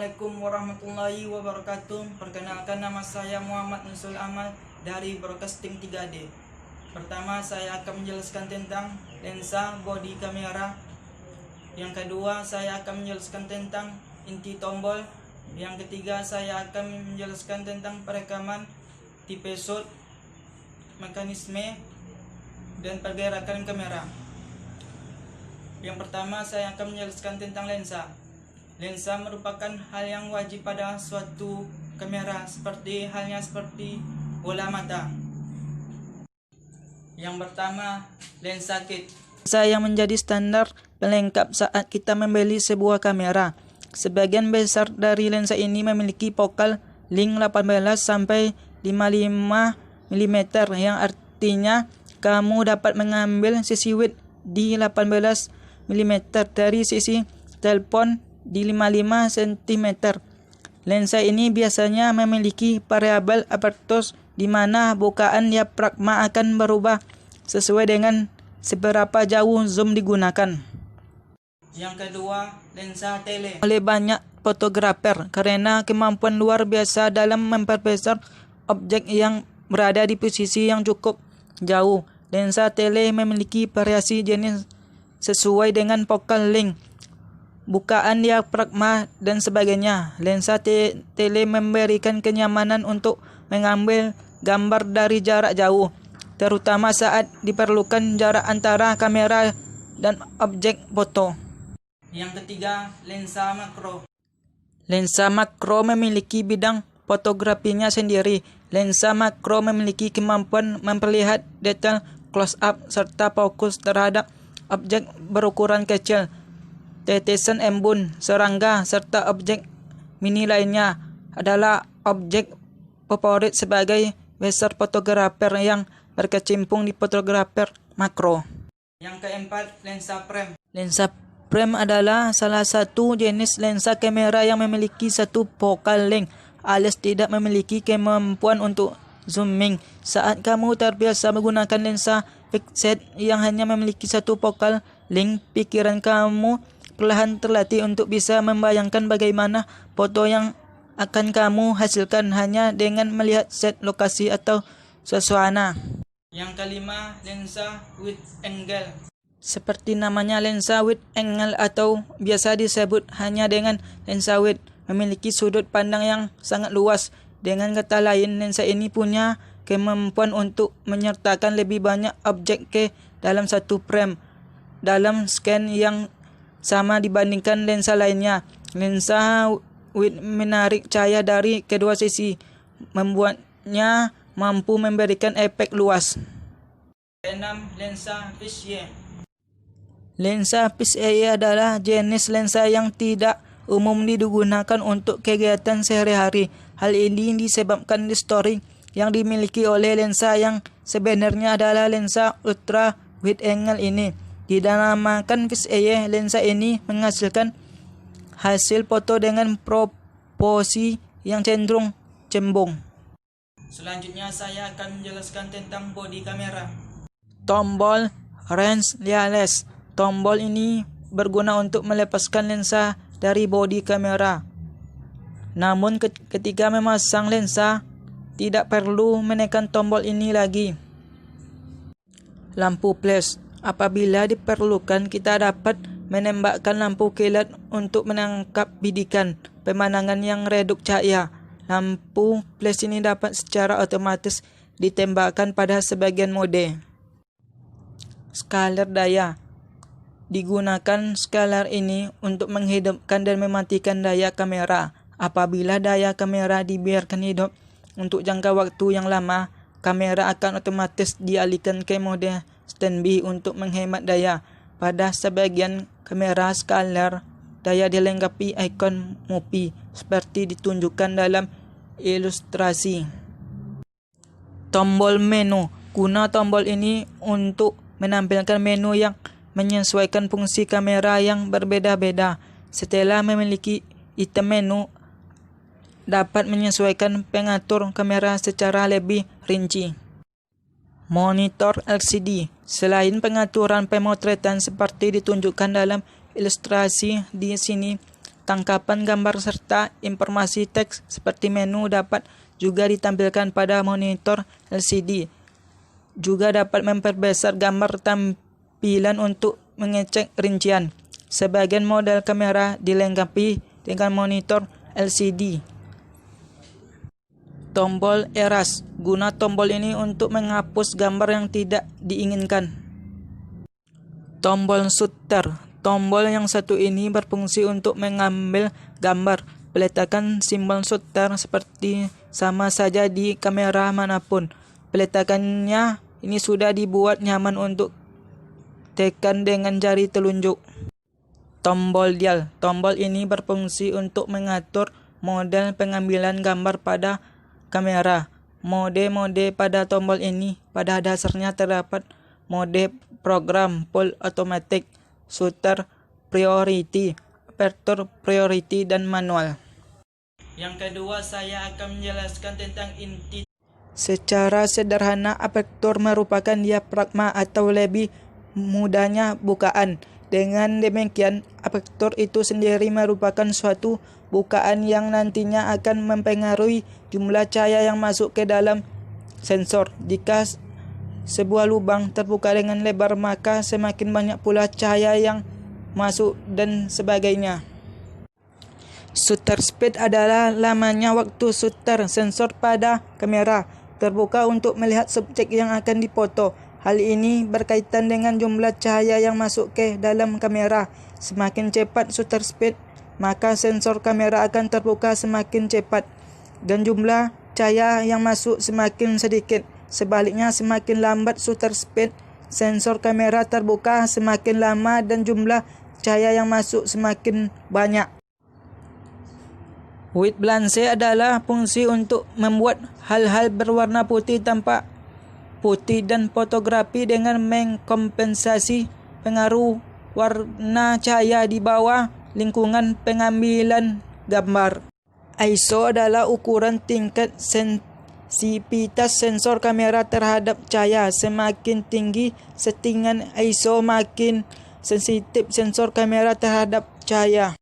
Assalamualaikum warahmatullahi wabarakatuh. Perkenalkan, nama saya Muhammad Nusul Amal dari Broadcasting 3D. Pertama, saya akan menjelaskan tentang lensa body kamera. Yang kedua, saya akan menjelaskan tentang inti tombol. Yang ketiga, saya akan menjelaskan tentang perekaman, tipe shot, mekanisme, dan pergerakan kamera. Yang pertama, saya akan menjelaskan tentang lensa. Lensa merupakan hal yang wajib pada suatu kamera, seperti bola mata. Yang pertama, lensa kit. Lensa yang menjadi standar pelengkap saat kita membeli sebuah kamera. Sebagian besar dari lensa ini memiliki focal length 18 sampai 55 mm, yang artinya kamu dapat mengambil sisi width di 18 mm dari sisi telepon di 55 cm. Lensa ini biasanya memiliki variabel aperture di mana bukaan diafragma akan berubah sesuai dengan seberapa jauh zoom digunakan. Yang kedua, lensa tele. Oleh banyak fotografer karena kemampuan luar biasa dalam memperbesar objek yang berada di posisi yang cukup jauh. Lensa tele memiliki variasi jenis sesuai dengan focal length, bukaan diafragma, dan sebagainya. Lensa tele memberikan kenyamanan untuk mengambil gambar dari jarak jauh, terutama saat diperlukan jarak antara kamera dan objek foto. Yang ketiga, lensa makro. Lensa makro memiliki bidang fotografinya sendiri. Lensa makro memiliki kemampuan memperlihat detail close up serta fokus terhadap objek berukuran kecil, tetesan embun, serangga, serta objek mini lainnya. Adalah objek favorit sebagai besar fotografer yang berkecimpung di fotografer makro. Yang keempat, lensa frame. Lensa frame adalah salah satu jenis lensa kamera yang memiliki satu focal length alias tidak memiliki kemampuan untuk zooming. Saat kamu terbiasa menggunakan lensa fixed yang hanya memiliki satu focal length, pikiran kamu perlahan terlatih untuk bisa membayangkan bagaimana foto yang akan kamu hasilkan hanya dengan melihat set lokasi atau suasana. Yang kelima, lensa wide angle. Seperti namanya, lensa wide angle atau biasa disebut hanya dengan lensa wide memiliki sudut pandang yang sangat luas. Dengan kata lain, lensa ini punya kemampuan untuk menyertakan lebih banyak objek ke dalam satu frame dalam scan yang sama dibandingkan lensa lainnya. Lensa wide menarik cahaya dari kedua sisi, membuatnya mampu memberikan efek luas. 6. Lensa fisheye. Lensa fisheye adalah jenis lensa yang tidak umum digunakan untuk kegiatan sehari-hari. Hal ini disebabkan distorsi yang dimiliki oleh lensa yang sebenarnya adalah lensa ultra wide angle ini. Dinamakan fisheye, lensa ini menghasilkan hasil foto dengan proporsi yang cenderung cembung. Selanjutnya, saya akan menjelaskan tentang bodi kamera. Tombol range leales. Tombol ini berguna untuk melepaskan lensa dari bodi kamera. Namun ketika memasang lensa, tidak perlu menekan tombol ini lagi. Lampu flash. Apabila diperlukan, kita dapat menembakkan lampu kilat untuk menangkap bidikan pemandangan yang redup cahaya. Lampu flash ini dapat secara otomatis ditembakkan pada sebagian mode. Scalar daya. Digunakan scalar ini untuk menghidupkan dan mematikan daya kamera. Apabila daya kamera dibiarkan hidup untuk jangka waktu yang lama, kamera akan otomatis dialihkan ke mode standby untuk menghemat daya. Pada sebagian kamera scalar daya dilengkapi ikon MOPI seperti ditunjukkan dalam ilustrasi. Tombol menu. Guna tombol ini untuk menampilkan menu yang menyesuaikan fungsi kamera yang berbeda-beda. Setelah memiliki item menu, dapat menyesuaikan pengatur kamera secara lebih rinci. Monitor LCD. Selain pengaturan pemotretan seperti ditunjukkan dalam ilustrasi di sini, Tangkapan gambar serta informasi teks seperti menu dapat juga ditampilkan pada monitor LCD. Juga dapat memperbesar gambar tampilan untuk mengecek rincian. Sebagian model kamera dilengkapi dengan monitor LCD. Tombol erase. Guna tombol ini untuk menghapus gambar yang tidak diinginkan. Tombol shutter. Tombol yang satu ini berfungsi untuk mengambil gambar. Peletakan simbol shutter seperti sama saja di kamera manapun. Peletakannya ini sudah dibuat nyaman untuk tekan dengan jari telunjuk. Tombol dial. Tombol ini berfungsi untuk mengatur model pengambilan gambar pada kamera. Mode-mode pada tombol ini pada dasarnya terdapat mode program, full automatic, shutter priority, aperture priority, dan manual. Yang kedua, saya akan menjelaskan tentang inti. Secara sederhana, aperture merupakan diafragma atau lebih mudahnya bukaan. Dengan demikian, aperture itu sendiri merupakan suatu bukaan yang nantinya akan mempengaruhi jumlah cahaya yang masuk ke dalam sensor. Jika sebuah lubang terbuka dengan lebar, maka semakin banyak pula cahaya yang masuk dan sebagainya. Shutter speed adalah lamanya waktu shutter sensor pada kamera terbuka untuk melihat subjek yang akan dipoto. Hal ini berkaitan dengan jumlah cahaya yang masuk ke dalam kamera. Semakin cepat shutter speed, maka sensor kamera akan terbuka semakin cepat dan jumlah cahaya yang masuk semakin sedikit. Sebaliknya, semakin lambat shutter speed, sensor kamera terbuka semakin lama dan jumlah cahaya yang masuk semakin banyak. White balance adalah fungsi untuk membuat hal-hal berwarna putih tampak putih dan fotografi dengan mengkompensasi pengaruh warna cahaya di bawah lingkungan pengambilan gambar. ISO adalah ukuran tingkat sensitivitas sensor kamera terhadap cahaya. Semakin tinggi settingan ISO, makin sensitif sensor kamera terhadap cahaya.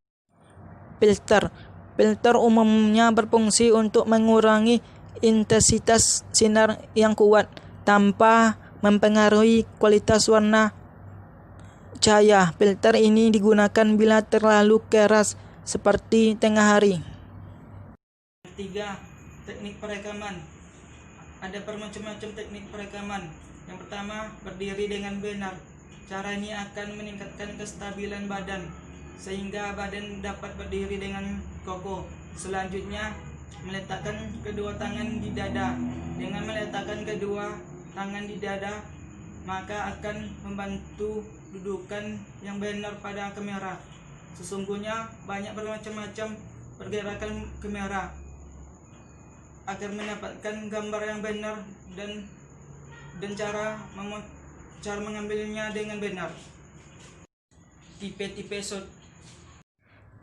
Filter. Filter umumnya berfungsi untuk mengurangi intensitas sinar yang kuat tanpa mempengaruhi kualitas warna cahaya. Filter ini digunakan bila terlalu keras seperti tengah hari. 3. Teknik perekaman. Ada bermacam-macam teknik perekaman. Yang pertama, berdiri dengan benar. Cara ini akan meningkatkan kestabilan badan sehingga badan dapat berdiri dengan kokoh. Selanjutnya, meletakkan kedua tangan di dada. Dengan meletakkan kedua tangan di dada, maka akan membantu dudukan yang benar pada kamera. Sesungguhnya banyak bermacam-macam pergerakan kamera agar mendapatkan gambar yang benar dan cara mengambilnya dengan benar. Tipe-tipe shot.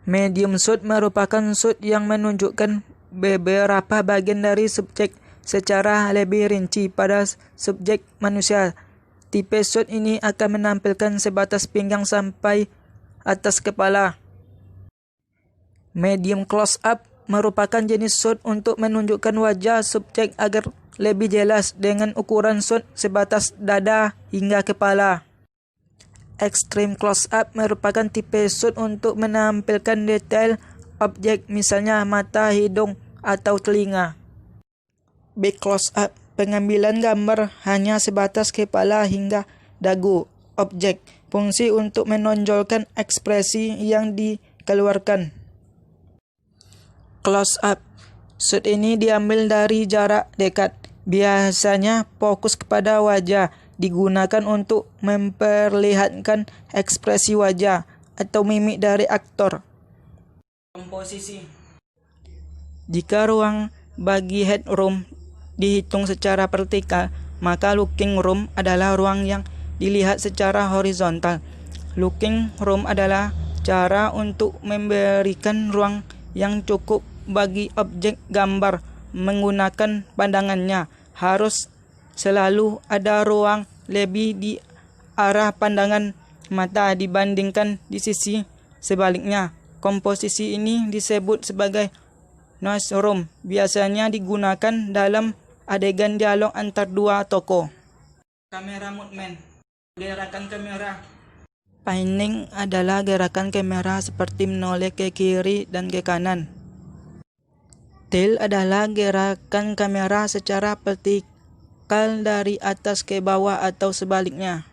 Medium shot merupakan shot yang menunjukkan beberapa bagian dari subjek secara lebih rinci pada subjek manusia. Tipe shot ini akan menampilkan sebatas pinggang sampai atas kepala. Medium close up merupakan jenis shot untuk menunjukkan wajah subjek agar lebih jelas dengan ukuran shot sebatas dada hingga kepala. Extreme close up merupakan tipe shot untuk menampilkan detail objek, misalnya mata, hidung, atau telinga. Big close up, pengambilan gambar hanya sebatas kepala hingga dagu objek, fungsi untuk menonjolkan ekspresi yang dikeluarkan. Close up, shot ini diambil dari jarak dekat, biasanya fokus kepada wajah, digunakan untuk memperlihatkan ekspresi wajah atau mimik dari aktor. Komposisi. Jika ruang bagi headroom dihitung secara vertikal, maka looking room adalah ruang yang dilihat secara horizontal. Looking room adalah cara untuk memberikan ruang yang cukup bagi objek gambar menggunakan pandangannya. Harus selalu ada ruang lebih di arah pandangan mata dibandingkan di sisi sebaliknya. Komposisi ini disebut sebagai newsroom. Biasanya digunakan dalam adegan dialog antar dua tokoh. Kamera movement. Gerakan kamera. Panning adalah gerakan kamera seperti menoleh ke kiri dan ke kanan. Tilt adalah gerakan kamera secara vertikal dari atas ke bawah atau sebaliknya.